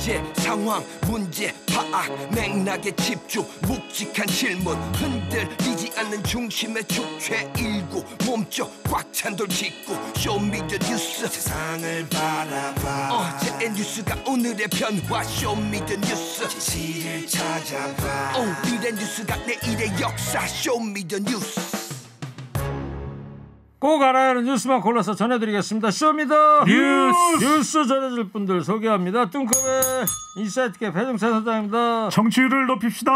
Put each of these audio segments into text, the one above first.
현재 상황 문제 파악 맥락에 집중 묵직한 질문 흔들리지 않는 중심의 축제 일구 몸쪽 꽉 찬 돌 짚고 쇼미더 뉴스 세상을 바라봐 어제의 뉴스가 오늘의 변화 쇼미더 뉴스 진실을 찾아봐 오늘의 뉴스가 내일의 역사 쇼미더 뉴스 꼭 알아야 하는 뉴스만 골라서 전해드리겠습니다. 쇼미더 뉴스 전해줄 분들 소개합니다. 뚱커벨 인사이트계 배정찬 소장입니다. 청취율을 높입시다.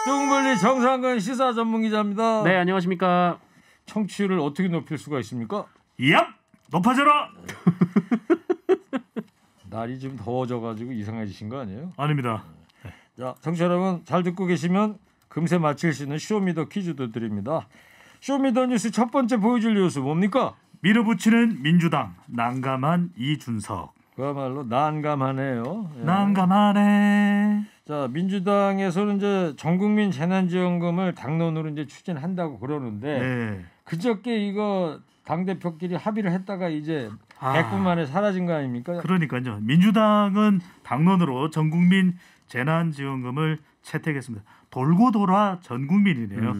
뚱블리 정상근 시사 전문기자입니다. 네, 안녕하십니까. 청취율을 어떻게 높일 수가 있습니까? 얍! 높아져라! 날이 좀 더워져가지고 이상해지신 거 아니에요? 아닙니다. 자, 청취자 여러분 잘 듣고 계시면 금세 맞힐 수 있는 쇼미더 퀴즈도 드립니다. 쇼미더 뉴스 첫 번째 보여줄 뉴스 뭡니까? 밀어붙이는 민주당 난감한 이준석. 그야말로 난감하네요. 예. 난감하네. 자, 민주당에서는 이제 전국민 재난지원금을 당론으로 이제 추진한다고 그러는데 네. 그저께 이거 당 대표끼리 합의를 했다가 이제 100분 만에 사라진 거 아닙니까? 그러니까요. 민주당은 당론으로 전국민 재난지원금을 채택했습니다. 돌고 돌아 전국민이네요.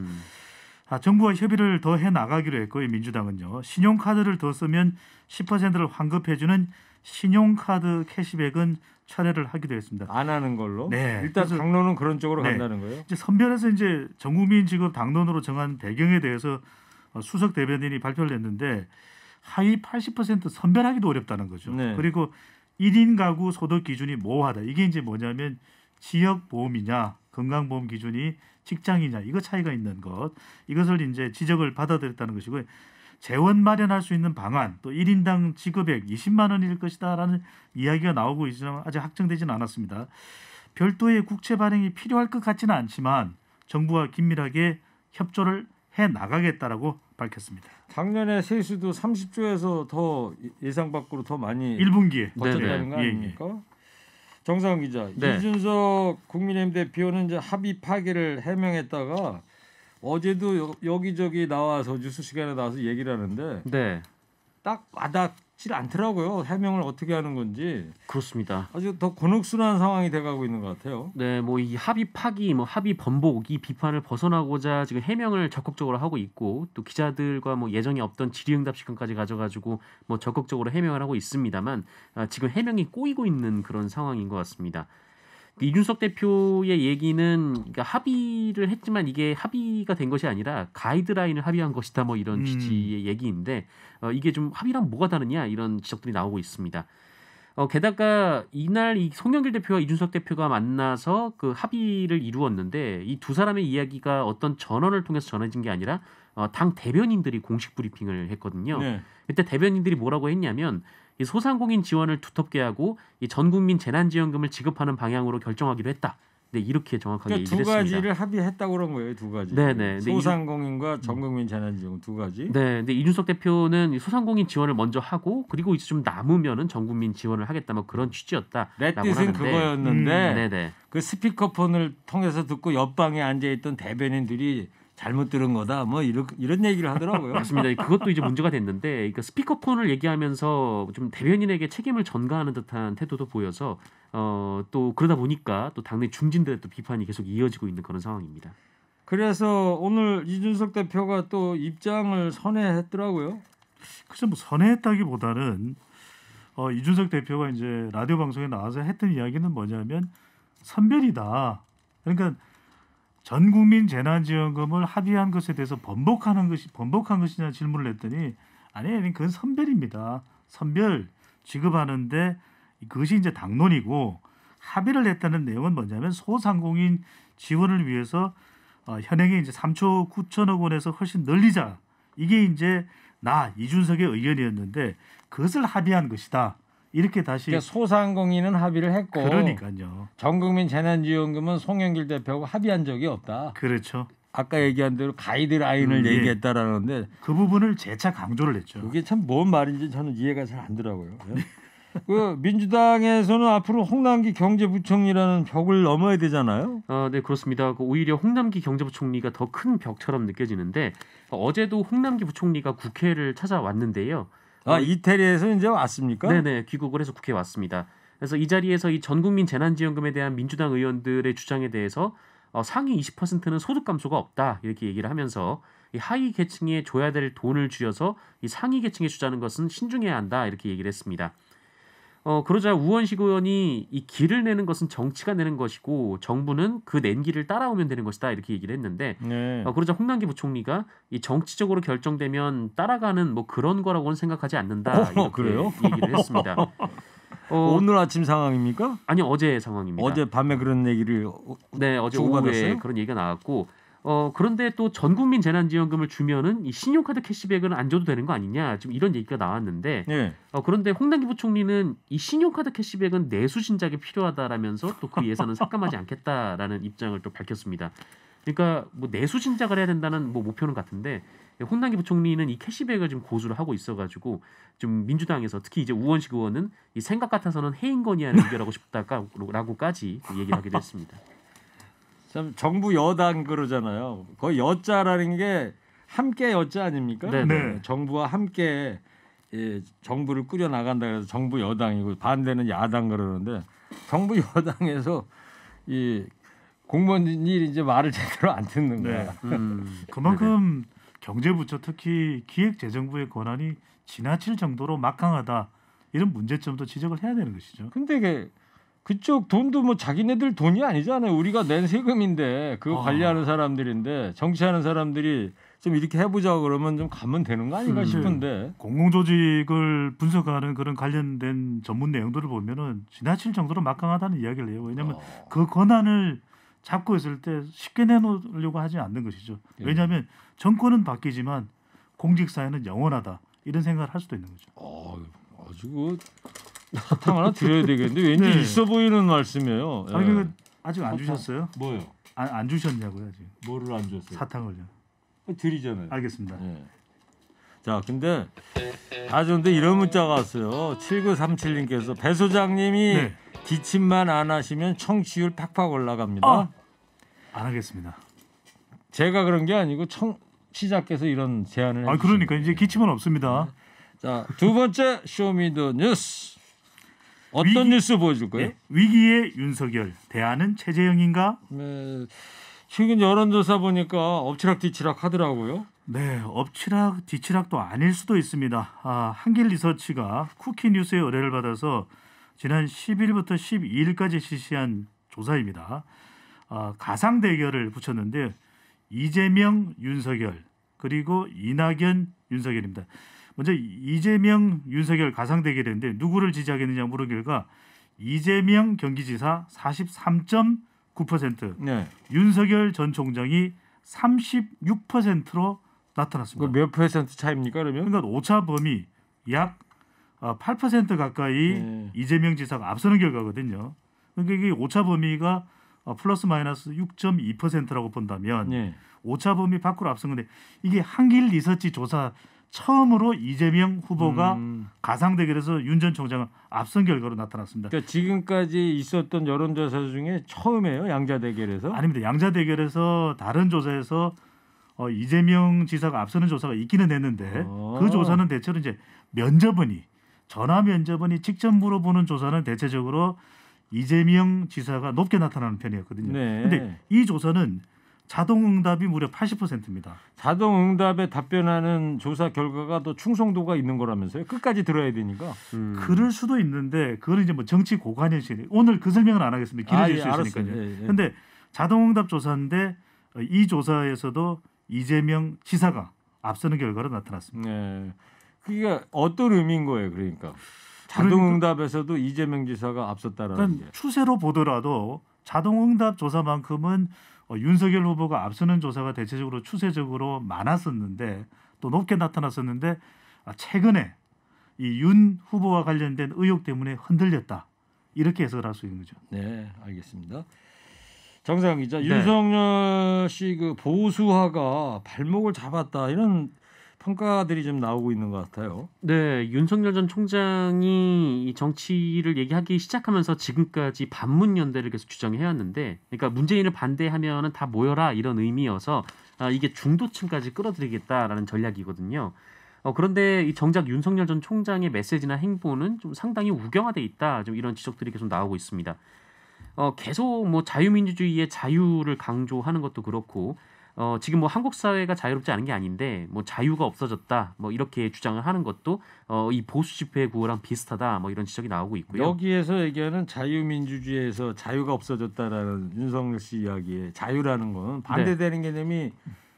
정부와 협의를 더 해나가기로 했고요. 민주당은요. 신용카드를 더 쓰면 10%를 환급해주는 신용카드 캐시백은 철회를 하기도 했습니다. 안 하는 걸로? 네. 일단 당론은 그런 쪽으로 간다는 거예요? 이제 선별해서 이제 전국민 지급 당론으로 정한 배경에 대해서 수석 대변인이 발표를 했는데 하위 80% 선별하기도 어렵다는 거죠. 네. 그리고 1인 가구 소득 기준이 모호하다. 이게 이제 뭐냐면 지역보험이냐 건강보험 기준이 직장이냐 이거 차이가 있는 것 이것을 이제 지적을 받아들였다는 것이고요. 재원 마련할 수 있는 방안 또 1인당 지급액 20만 원일 것이다라는 이야기가 나오고 있지만 아직 확정되지는 않았습니다. 별도의 국채 발행이 필요할 것 같지는 않지만 정부와 긴밀하게 협조를 해나가겠다라고 밝혔습니다. 작년에 세수도 30조에서 더 예상 밖으로 더 많이 1분기에 거쳤다는 거 아닙니까? 정상훈 기자, 네. 이준석 국민의힘 대표는 이제 합의 파기를 해명했다가 어제도 여기저기 나와서 뉴스 시간에 나와서 얘기를 하는데 네, 딱 와닿질 않더라고요. 해명을 어떻게 하는 건지. 그렇습니다. 아주 더 곤혹스러운 상황이 돼가고 있는 것 같아요. 네, 뭐 이 합의 파기, 뭐 합의 번복 이 비판을 벗어나고자 지금 해명을 적극적으로 하고 있고 또 기자들과 뭐 예정에 없던 질의응답 시간까지 가져가지고 뭐 적극적으로 해명을 하고 있습니다만 지금 해명이 꼬이고 있는 그런 상황인 것 같습니다. 이준석 대표의 얘기는 그러니까 합의를 했지만 이게 합의가 된 것이 아니라 가이드라인을 합의한 것이다 뭐 이런 취지의 얘기인데 이게 좀 합의랑 뭐가 다르냐 이런 지적들이 나오고 있습니다. 게다가 이날 이 송영길 대표와 이준석 대표가 만나서 그 합의를 이루었는데 이 두 사람의 이야기가 어떤 전원을 통해서 전해진 게 아니라 당 대변인들이 공식 브리핑을 했거든요. 네. 그때 대변인들이 뭐라고 했냐면 이 소상공인 지원을 두텁게 하고 이 전국민 재난지원금을 지급하는 방향으로 결정하기로 했다. 네, 이렇게 정확하게 그러니까 얘기를 했습니다. 두 가지를 합의했다고 그런 거예요. 두 가지. 네네. 소상공인과 전국민 재난지원금 두 가지. 네, 근데 이준석 대표는 이 소상공인 지원을 먼저 하고 그리고 이제 좀 남으면은 전국민 지원을 하겠다 뭐 그런 취지였다. 내 뜻은 그거였는데 네네. 그 스피커폰을 통해서 듣고 옆방에 앉아 있던 대변인들이 잘못 들은 거다. 뭐 이런 얘기를 하더라고요. 맞습니다. 그것도 이제 문제가 됐는데, 그러니까 스피커폰을 얘기하면서 좀 대변인에게 책임을 전가하는 듯한 태도도 보여서 또 그러다 보니까 또 당내 중진들의 또 비판이 계속 이어지고 있는 그런 상황입니다. 그래서 오늘 이준석 대표가 또 입장을 선회했더라고요. 글쎄 뭐 선회했다기보다는 이준석 대표가 이제 라디오 방송에 나와서 했던 이야기는 뭐냐면 선별이다. 그러니까 전 국민 재난지원금을 합의한 것에 대해서 번복한 것이냐 질문을 했더니 아니 그건 선별입니다. 선별 지급하는데 그것이 이제 당론이고 합의를 했다는 내용은 뭐냐면 소상공인 지원을 위해서 현행에 이제 3조 9천억 원에서 훨씬 늘리자. 이게 이제 이준석의 의견이었는데 그것을 합의한 것이다. 이렇게 다시 그러니까 소상공인은 합의를 했고 그러니까요. 전국민 재난지원금은 송영길 대표하고 합의한 적이 없다. 그렇죠. 아까 얘기한 대로 가이드라인을 얘기했다라는데 그 부분을 재차 강조를 했죠. 그게 참 뭔 말인지 저는 이해가 잘 안 되더라고요. 그 민주당에서는 앞으로 홍남기 경제부총리라는 벽을 넘어야 되잖아요. 네, 그렇습니다. 오히려 홍남기 경제부총리가 더 큰 벽처럼 느껴지는데 어제도 홍남기 부총리가 국회를 찾아왔는데요. 이태리에서 이제 왔습니까? 네네, 귀국을 해서 국회에 왔습니다. 그래서 이 자리에서 이 전국민 재난지원금에 대한 민주당 의원들의 주장에 대해서 상위 20%는 소득 감소가 없다 이렇게 얘기를 하면서 이 하위 계층에 줘야 될 돈을 줄여서 이 상위 계층에 주자는 것은 신중해야 한다 이렇게 얘기를 했습니다. 그러자 우원식 의원이 이 길을 내는 것은 정치가 내는 것이고 정부는 그 낸 길을 따라오면 되는 것이다 이렇게 얘기를 했는데 네. 그러자 홍남기 부총리가 이 정치적으로 결정되면 따라가는 뭐 그런 거라고는 생각하지 않는다 이렇게 그래요? 얘기를 했습니다. 오늘 아침 상황입니까? 아니 어제 상황입니다. 어제 밤에 그런 얘기를 네 어제 주고받았어요? 오후에 그런 얘기가 나왔고 그런데 또 전국민 재난지원금을 주면은 이 신용카드 캐시백은 안 줘도 되는 거 아니냐 지금 이런 얘기가 나왔는데 네. 그런데 홍남기 부총리는 이 신용카드 캐시백은 내수 신작에 필요하다라면서 또 그 예산은 삭감하지 않겠다라는 입장을 또 밝혔습니다. 그러니까 뭐 내수 신작을 해야 된다는 뭐 목표는 같은데 홍남기 부총리는 이 캐시백을 지금 고수를 하고 있어가지고 좀 민주당에서 특히 이제 우원식 의원은 이 생각 같아서는 해인건의안을 의결하고 싶다라고까지 얘기를 하기도 했습니다. 참 정부 여당 그러잖아요. 거의 여자라는 게 함께 여자 아닙니까? 네. 정부와 함께 정부를 꾸려 나간다 그래서 정부 여당이고 반대는 야당 그러는데 정부 여당에서 이 공무원들이 이제 말을 제대로 안 듣는 거야. 그만큼 경제부처 특히 기획재정부의 권한이 지나칠 정도로 막강하다 이런 문제점도 지적을 해야 되는 것이죠. 근데 그쪽 돈도 뭐 자기네들 돈이 아니잖아요. 우리가 낸 세금인데 그거 관리하는 사람들인데 정치하는 사람들이 좀 이렇게 해보자 그러면 좀 가면 되는 거 아닌가 싶은데. 공공조직을 분석하는 그런 관련된 전문 내용들을 보면은 지나칠 정도로 막강하다는 이야기를 해요. 왜냐하면 그 권한을 잡고 있을 때 쉽게 내놓으려고 하지 않는 것이죠. 왜냐하면 정권은 바뀌지만 공직 사회는 영원하다 이런 생각을 할 수도 있는 거죠. 아주 그 사탕 하나 드려야 되겠는데 왠지 네. 있어 보이는 말씀이에요. 아니 그 아직 안 주셨어요? 뭐요? 안 주셨냐고요 지금 뭐를 안 줬어요? 사탕을요. 드리잖아요. 알겠습니다. 네. 자, 근데 근데 이런 문자가 왔어요. 7937님께서 배 소장님이 네. 기침만 안 하시면 청취율 팍팍 올라갑니다. 안 하겠습니다. 제가 그런 게 아니고 청취자께서 이런 제안을 해주신 그러니까 거예요. 이제 기침은 없습니다. 자, 두 번째 쇼미더 뉴스. 어떤 뉴스 보여줄 거예요? 네. 위기의 윤석열 대안은 최재형인가? 네, 최근 여론조사 보니까 엎치락뒤치락 하더라고요. 네, 엎치락 뒤치락도 아닐 수도 있습니다. 한길 리서치가 쿠키뉴스의 의뢰를 받아서 지난 10일부터 12일까지 실시한 조사입니다. 가상 대결을 붙였는데 이재명, 윤석열 그리고 이낙연, 윤석열입니다. 먼저 이재명, 윤석열 가상 대결인데 누구를 지지하겠느냐 물은 결과 이재명 경기지사 43.9%, 네. 윤석열 전 총장이 36%로 나타났습니다. 몇 퍼센트 차입니까 그러면? 그러니까 오차 범위 약 8% 가까이 네. 이재명 지사가 앞서는 결과거든요. 그러니까 이게 오차 범위가 플러스 마이너스 6.2%라고 본다면 네. 오차 범위 밖으로 앞선 건데 이게 한길 리서치 조사 처음으로 이재명 후보가 가상 대결에서 윤 전 총장은 앞선 결과로 나타났습니다. 그러니까 지금까지 있었던 여론조사 중에 처음이에요, 양자 대결에서? 아닙니다. 양자 대결에서 다른 조사에서 이재명 지사가 앞서는 조사가 있기는 했는데 그 조사는 대체로 이제 면접은이 전화 면접은이 직접 물어보는 조사는 대체적으로 이재명 지사가 높게 나타나는 편이었거든요. 그런데 네. 이 조사는 자동응답이 무려 80%입니다. 자동응답에 답변하는 조사 결과가 더 충성도가 있는 거라면서요? 끝까지 들어야 되니까. 그럴 수도 있는데 그거는 이제 뭐 정치 고관여시 오늘 그 설명은 안 하겠습니다. 길어질 수 있으니까요. 그런데 예. 자동응답 조사인데 이 조사에서도 이재명 지사가 앞서는 결과로 나타났습니다. 네. 그게 어떤 의미인 거예요, 그러니까? 자동응답에서도 이재명 지사가 앞섰다라는 그러니까 게. 추세로 보더라도 자동응답 조사만큼은 윤석열 후보가 앞서는 조사가 대체적으로 추세적으로 많았었는데 또 높게 나타났었는데 최근에 이 윤 후보와 관련된 의혹 때문에 흔들렸다. 이렇게 해석을 할 수 있는 거죠. 네, 알겠습니다. 정상 기자, 네. 윤석열 씨 그 보수화가 발목을 잡았다 이런 평가들이 좀 나오고 있는 것 같아요. 네, 윤석열 전 총장이 이 정치를 얘기하기 시작하면서 지금까지 반문 연대를 계속 주장해왔는데, 그러니까 문재인을 반대하면은 다 모여라 이런 의미여서 이게 중도층까지 끌어들이겠다라는 전략이거든요. 그런데 이 정작 윤석열 전 총장의 메시지나 행보는 좀 상당히 우경화돼 있다. 좀 이런 지적들이 계속 나오고 있습니다. 계속 뭐 자유민주주의의 자유를 강조하는 것도 그렇고 지금 뭐 한국 사회가 자유롭지 않은 게 아닌데 뭐 자유가 없어졌다 뭐 이렇게 주장을 하는 것도 이 보수 집회 구호랑 비슷하다 뭐 이런 지적이 나오고 있고요. 여기에서 얘기하는 자유민주주의에서 자유가 없어졌다라는 윤석열 씨 이야기에 자유라는 건 반대되는 개념이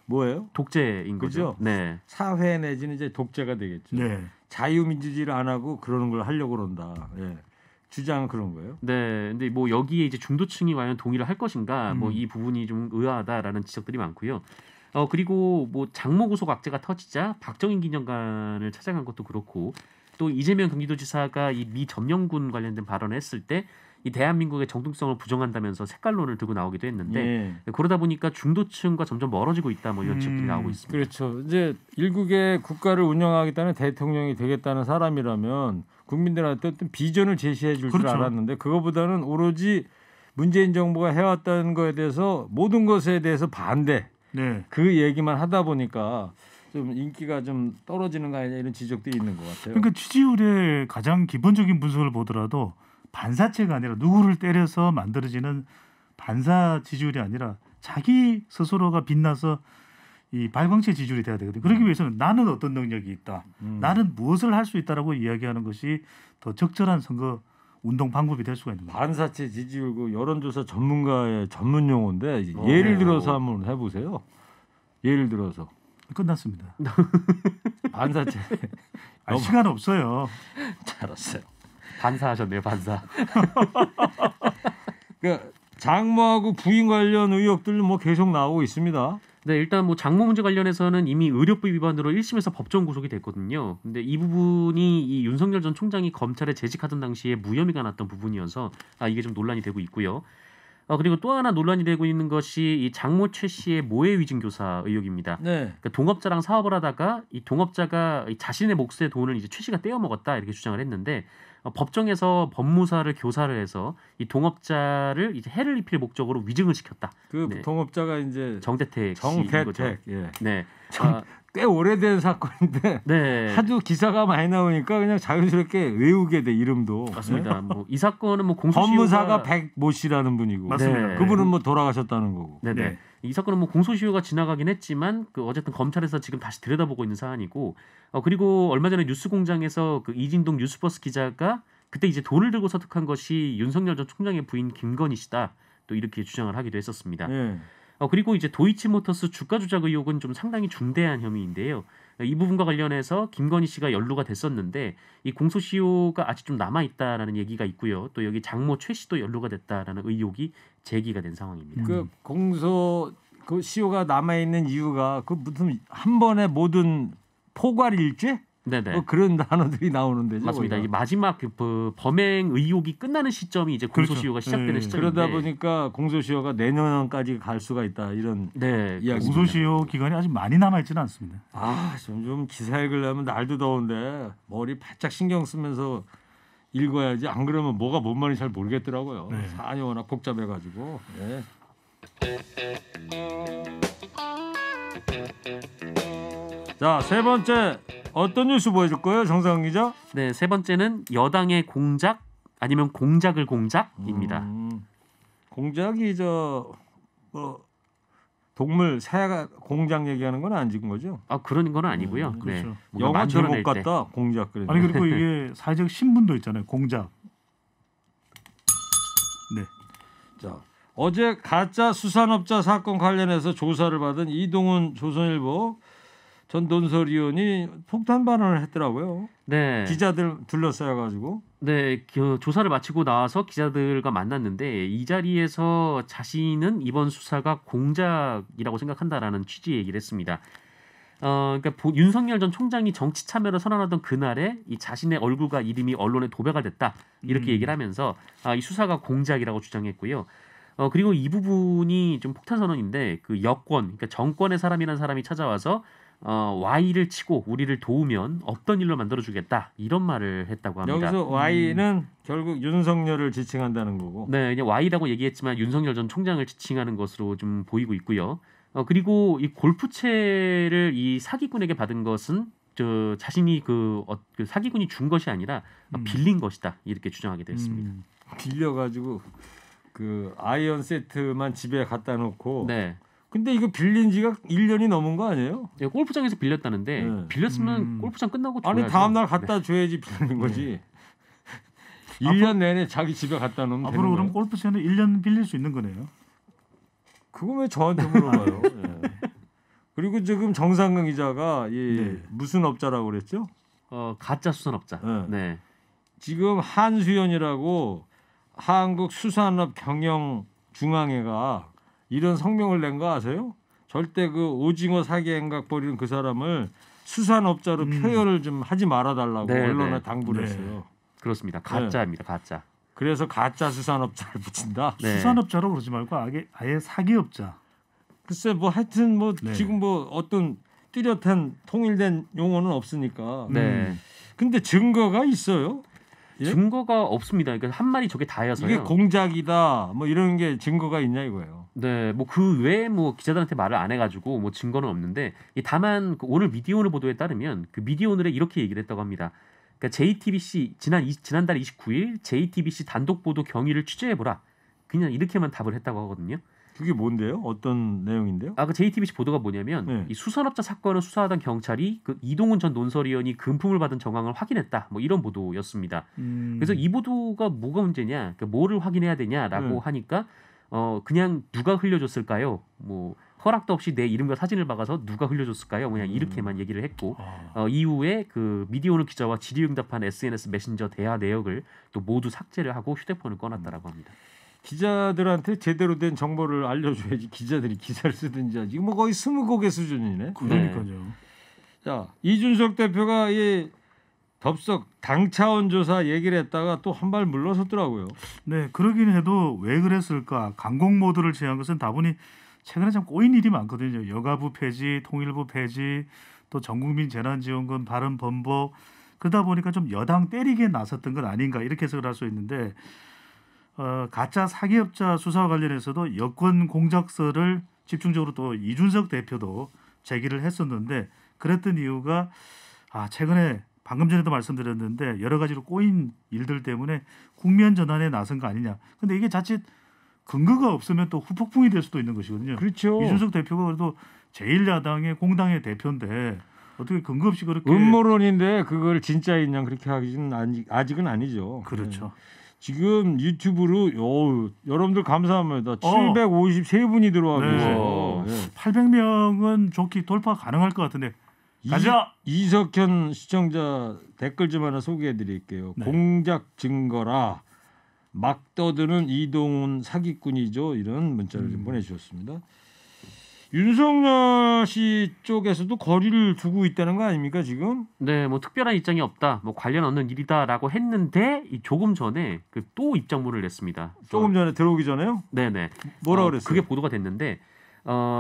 뭐예요? 독재인 그죠? 거죠. 네. 사회 내지는 이제 독재가 되겠죠. 네. 자유민주주의를 안 하고 그러는 걸 하려고 그런다. 예. 주장은 그런 거예요. 네, 근데 뭐 여기에 이제 중도층이 과연 동의를 할 것인가, 뭐 이 부분이 좀 의아하다라는 지적들이 많고요. 그리고 뭐 장모 구속 악재가 터지자 박정희 기념관을 찾아간 것도 그렇고, 또 이재명 경기도지사가 이 미 점령군 관련된 발언을 했을 때 이 대한민국의 정통성을 부정한다면서 색깔론을 들고 나오기도 했는데 예. 그러다 보니까 중도층과 점점 멀어지고 있다, 뭐 이런 지적들이 나오고 있습니다. 그렇죠. 이제 일국의 국가를 운영하겠다는 대통령이 되겠다는 사람이라면 국민들한테 어떤 비전을 제시해 줄 줄 그렇죠. 알았는데 그거보다는 오로지 문재인 정부가 해왔다는 거에 대해서 모든 것에 대해서 반대 네. 그 얘기만 하다 보니까 좀 인기가 좀 떨어지는 거 아니냐 이런 지적들이 있는 것 같아요. 그러니까 지지율의 가장 기본적인 분석을 보더라도 반사체가 아니라 누구를 때려서 만들어지는 반사 지지율이 아니라 자기 스스로가 빛나서 이 발광체 지지율이 돼야 되거든요. 그러기 위해서는 나는 어떤 능력이 있다. 나는 무엇을 할 수 있다라고 이야기하는 것이 더 적절한 선거 운동 방법이 될 수가 있는 거예요. 반사체 지지율 그 여론조사 전문가의 전문 용어인데 예를 들어서 한번 해보세요. 예를 들어서 끝났습니다. 반사체 시간 없어요. 알았어요. 반사하셨네요, 반사. 그러니까 장모하고 부인 관련 의혹들 뭐 계속 나오고 있습니다. 네, 일단 뭐 장모 문제 관련해서는 이미 의료법 위반으로 1심에서 법정 구속이 됐거든요. 근데 이 부분이 이 윤석열 전 총장이 검찰에 재직하던 당시에 무혐의가 났던 부분이어서 이게 좀 논란이 되고 있고요. 그리고 또 하나 논란이 되고 있는 것이 이 장모 최 씨의 모해 위증 교사 의혹입니다. 네. 그러니까 동업자랑 사업을 하다가 이 동업자가 자신의 몫의 돈을 이제 최 씨가 떼어 먹었다 이렇게 주장을 했는데 법정에서 법무사를 교사를 해서 이 동업자를 이제 해를 입힐 목적으로 위증을 시켰다. 그 네. 동업자가 이제 정대택 씨인 거죠. 정대택. 예. 네. 꽤 오래된 사건인데 네. 하도 기사가 많이 나오니까 그냥 자연스럽게 외우게 돼 이름도. 맞습니다. 뭐 이 사건은 뭐 공소시효가 법무사가 백모 씨라는 분이고. 맞습니다. 네. 그분은 뭐 돌아가셨다는 거고. 네네. 네. 이 사건은 뭐 공소시효가 지나가긴 했지만 그 어쨌든 검찰에서 지금 다시 들여다보고 있는 사안이고 그리고 얼마 전에 뉴스공장에서 그 이진동 뉴스버스 기자가 그때 이제 돈을 들고 서tuk한 것이 윤석열 전 총장의 부인 김건희 씨다. 또 이렇게 주장을 하기도 했었습니다. 예. 그리고 이제 도이치모터스 주가 조작 의혹은 좀 상당히 중대한 혐의인데요. 이 부분과 관련해서 김건희 씨가 연루가 됐었는데 이 공소시효가 아직 좀 남아 있다라는 얘기가 있고요. 또 여기 장모 최 씨도 연루가 됐다라는 의혹이 제기가 된 상황입니다. 그 공소 그 시효가 남아 있는 이유가 그 무슨 한 번에 모든 포괄일죄? 네네. 뭐 그런 단어들이 나오는데죠. 맞습니다. 거기가. 이 마지막 그 범행 의혹이 끝나는 시점이 이제 공소시효가 그렇죠. 시작되는 네. 시점인데 그러다 보니까 공소시효가 내년까지 갈 수가 있다 이런 네. 이야기. 공소시효 기간이 아직 많이 남아 있지는 않습니다. 좀 기사 읽으려면 날도 더운데 머리 바짝 신경 쓰면서 읽어야지. 안 그러면 뭐가 뭔 말인지 잘 모르겠더라고요. 네. 사안이 워낙 복잡해가지고. 네. 자, 세 번째 어떤 뉴스 보여줄 거예요, 정상훈 기자? 네, 세 번째는 여당의 공작 아니면 공작을 공작입니다. 공작이 뭐 동물 새 공작 얘기하는 건 안 지은 거죠? 그런 건 아니고요. 그렇죠. 네. 뭔가 영화 제목 만들어낼 때. 같다. 공작 그래. 아니 그리고 이게 사회적 신분도 있잖아요. 공작. 네. 자, 어제 가짜 수산업자 사건 관련해서 조사를 받은 이동훈 조선일보 전 논설위원이 폭탄 발언을 했더라고요. 네. 기자들 둘러싸여가지고. 네, 조사를 마치고 나와서 기자들과 만났는데 이 자리에서 자신은 이번 수사가 공작이라고 생각한다라는 취지의 얘기를 했습니다. 그러니까 윤석열 전 총장이 정치 참여를 선언하던 그날에 이 자신의 얼굴과 이름이 언론에 도배가 됐다 이렇게 얘기를 하면서 이 수사가 공작이라고 주장했고요. 그리고 이 부분이 좀 폭탄 선언인데 그 여권, 그러니까 정권의 사람이라는 사람이 찾아와서 Y를 치고 우리를 도우면 없던 일로 만들어주겠다 이런 말을 했다고 합니다. 여기서 Y는 결국 윤석열을 지칭한다는 거고. 네, 그냥 Y라고 얘기했지만 윤석열 전 총장을 지칭하는 것으로 좀 보이고 있고요. 그리고 이 골프채를 이 사기꾼에게 받은 것은 저 자신이 그 사기꾼이 준 것이 아니라 빌린 것이다 이렇게 주장하게 됐습니다. 빌려가지고 그 아이언 세트만 집에 갖다 놓고. 네. 근데 이거 빌린 지가 1년이 넘은 거 아니에요? 네, 골프장에서 빌렸다는데 네. 빌렸으면 골프장 끝나고 줘야죠. 아니 다음 날 갖다 줘야지 빌린 거지. 1년 내내 자기 집에 갖다 놓으면 앞으로 되는 그럼 거예요. 골프채는 1년 빌릴 수 있는 거네요. 그거 왜 저한테 물어봐요? 예. 그리고 지금 정상근 기자가 네. 무슨 업자라고 그랬죠? 가짜 수산업자. 네. 네. 지금 한수연이라고 한국수산업경영중앙회가 이런 성명을 낸 거 아세요? 절대 그 오징어 사기 행각 벌이는 그 사람을 수산업자로 표현을 좀 하지 말아달라고 네, 언론에 네. 당부를 네. 했어요. 그렇습니다. 가짜입니다. 가짜. 그래서 가짜 수산업자를 붙인다. 네. 수산업자로 그러지 말고 아예 사기업자. 글쎄 뭐 하여튼 뭐 네. 지금 뭐 어떤 뚜렷한 통일된 용어는 없으니까. 네. 근데 증거가 있어요? 예? 증거가 없습니다. 그러니까 한 마리 저게 다여서요. 이게 공작이다 뭐 이런 게 증거가 있냐 이거예요. 네, 뭐 그 외에 뭐 기자들한테 말을 안 해가지고 뭐 증거는 없는데 다만 그 오늘 미디어오늘 보도에 따르면 그 미디어오늘에 이렇게 얘기를 했다고 합니다. 그러니까 JTBC 지난달 29일 JTBC 단독 보도 경위를 취재해보라. 그냥 이렇게만 답을 했다고 하거든요. 그게 뭔데요? 어떤 내용인데요? 그 JTBC 보도가 뭐냐면 네. 이 수산업자 사건을 수사하던 경찰이 그 이동훈 전 논설위원이 금품을 받은 정황을 확인했다. 뭐 이런 보도였습니다. 그래서 이 보도가 뭐가 문제냐, 그러니까 뭐를 확인해야 되냐라고 하니까 그냥 누가 흘려줬을까요? 뭐 허락도 없이 내 이름과 사진을 박아서 누가 흘려줬을까요? 그냥 이렇게만 얘기를 했고 이후에 그 미디어오늘 기자와 질의응답한 SNS 메신저 대화 내역을 또 모두 삭제를 하고 휴대폰을 꺼놨다라고 합니다. 기자들한테 제대로 된 정보를 알려줘야지 기자들이 기사를 쓰든지 하지. 뭐 거의 스무고개 수준이네. 그러니까요. 자, 이준석 대표가 이 덥석 당 차원 조사 얘기를 했다가 또 한 발 물러섰더라고요. 네, 그러긴 해도 왜 그랬을까? 강공 모드를 취한 것은 다분히 최근에 참 꼬인 일이 많거든요. 여가부 폐지, 통일부 폐지, 또 전국민 재난지원금 발언 번복. 그러다 보니까 좀 여당 때리기에 나섰던 건 아닌가 이렇게 해석을 할 수 있는데 가짜 사기업자 수사와 관련해서도 여권 공작서를 집중적으로 또 이준석 대표도 제기를 했었는데 그랬던 이유가 최근에 방금 전에도 말씀드렸는데 여러 가지로 꼬인 일들 때문에 국면 전환에 나선 거 아니냐. 근데 이게 자칫 근거가 없으면 또 후폭풍이 될 수도 있는 것이거든요. 그렇죠. 이준석 대표가 그래도 제1야당의 공당의 대표인데 어떻게 근거 없이 그렇게 음모론인데 그걸 진짜이냐 그렇게 하기는 아직은 아니죠. 그렇죠. 네. 지금 유튜브로 여러분들 감사합니다. 753분이 들어와 계세요. 네. 800명은 좋게 돌파 가능할 것 같은데 가자. 이석현 시청자 댓글 좀 하나 소개해드릴게요. 네. 공작 증거라 막 떠드는 이동훈 사기꾼이죠. 이런 문자를 좀 보내주셨습니다. 윤석열 씨 쪽에서도 거리를 두고 있다는 거 아닙니까 지금? 네, 뭐 특별한 입장이 없다, 뭐 관련 없는 일이다라고 했는데 조금 전에 또 입장문을 냈습니다. 조금 전에 들어오기 전에요? 네네. 뭐라 그랬어요? 그게 보도가 됐는데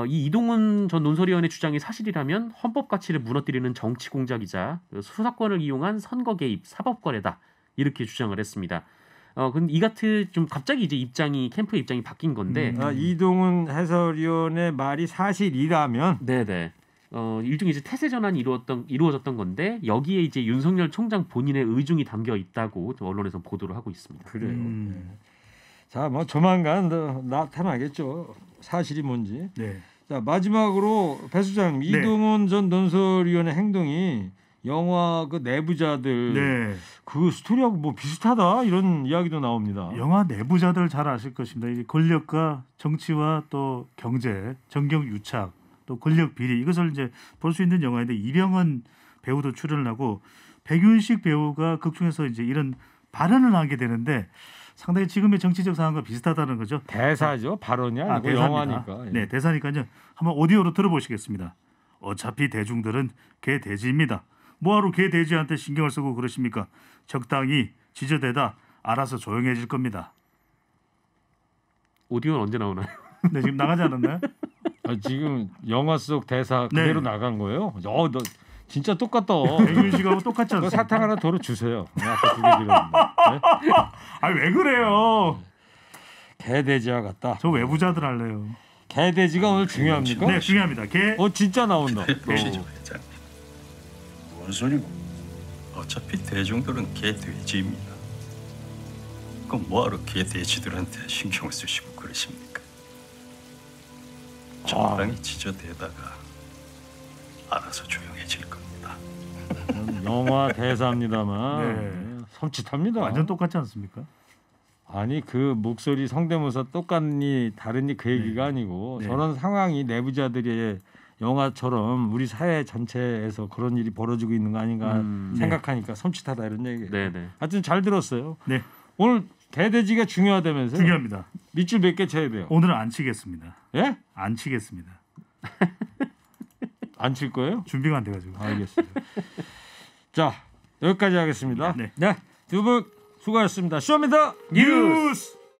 이 이동훈 전 논설위원의 주장이 사실이라면 헌법 가치를 무너뜨리는 정치 공작이자 수사권을 이용한 선거 개입, 사법 거래다 이렇게 주장을 했습니다. 근데 이 같은 좀 갑자기 이제 캠프의 입장이 바뀐 건데 이동훈 해설위원의 말이 사실이라면 네네. 일종의 이제 태세 전환이 이루어졌던 건데 여기에 이제 윤석열 총장 본인의 의중이 담겨 있다고 언론에서 보도를 하고 있습니다. 그래요. 네. 자, 뭐 조만간 나타나겠죠. 사실이 뭔지. 네. 자, 마지막으로 배 수장님, 네. 이동훈 전 논설위원의 행동이 영화 그 내부자들 네. 그 스토리하고 뭐 비슷하다 이런 이야기도 나옵니다. 영화 내부자들 잘 아실 것입니다. 이게 권력과 정치와 또 경제, 정경 유착, 또 권력 비리 이것을 이제 볼 수 있는 영화인데 이병헌 배우도 출연을 하고 백윤식 배우가 극중에서 이제 이런 발언을 하게 되는데 상당히 지금의 정치적 상황과 비슷하다는 거죠. 대사죠. 발언이 아니고 대사입니다. 영화니까. 예. 네, 대사니까요. 한번 오디오로 들어보시겠습니다. 어차피 대중들은 개 돼지입니다. 뭐하러 개 돼지한테 신경을 쓰고 그러십니까? 적당히 지저대다 알아서 조용해질 겁니다. 오디오는 언제 나오나요? 네, 지금 나가지 않았나요? 지금 영화 속 대사 네. 그대로 나간 거예요. 너 진짜 똑같다. 백윤식하고 똑같지 않습니까? 사탕 하나 더 주세요. 아까 두 개 드렸는데. 네? 왜 그래요? 개돼지와 같다. 저 외부자들 할래요. 개돼지가 오늘 중요합니까? 네, 중요합니다. 개. 진짜 나온다. 보시죠. 자, 뭔 소리고? 어차피 대중들은 개돼지입니다. 그럼 뭐하러 개돼지들한테 신경을 쓰시고 그러십니까? 적당히 지저대다가 알아서 조용해질 겁니다. 영화 대사입니다만 네. 섬찟합니다. 완전 똑같지 않습니까? 아니 그 목소리 성대모사 똑같니 다르니 그 얘기가 아니고 네. 저런 상황이 내부자들의 영화처럼 우리 사회 전체에서 그런 일이 벌어지고 있는 거 아닌가 생각하니까 섬찟하다 이런 얘기예요. 네네. 하여튼 잘 들었어요. 네. 오늘 개돼지가 중요하다면서요? 중요합니다. 밑줄 몇 개 쳐야 돼요. 오늘은 안 치겠습니다. 예? 안 치겠습니다. 안 칠 거예요? 준비가 안 돼가지고. 알겠습니다. 자 여기까지 하겠습니다. 네. 두 분 수고하셨습니다. 쇼입니다. 뉴스.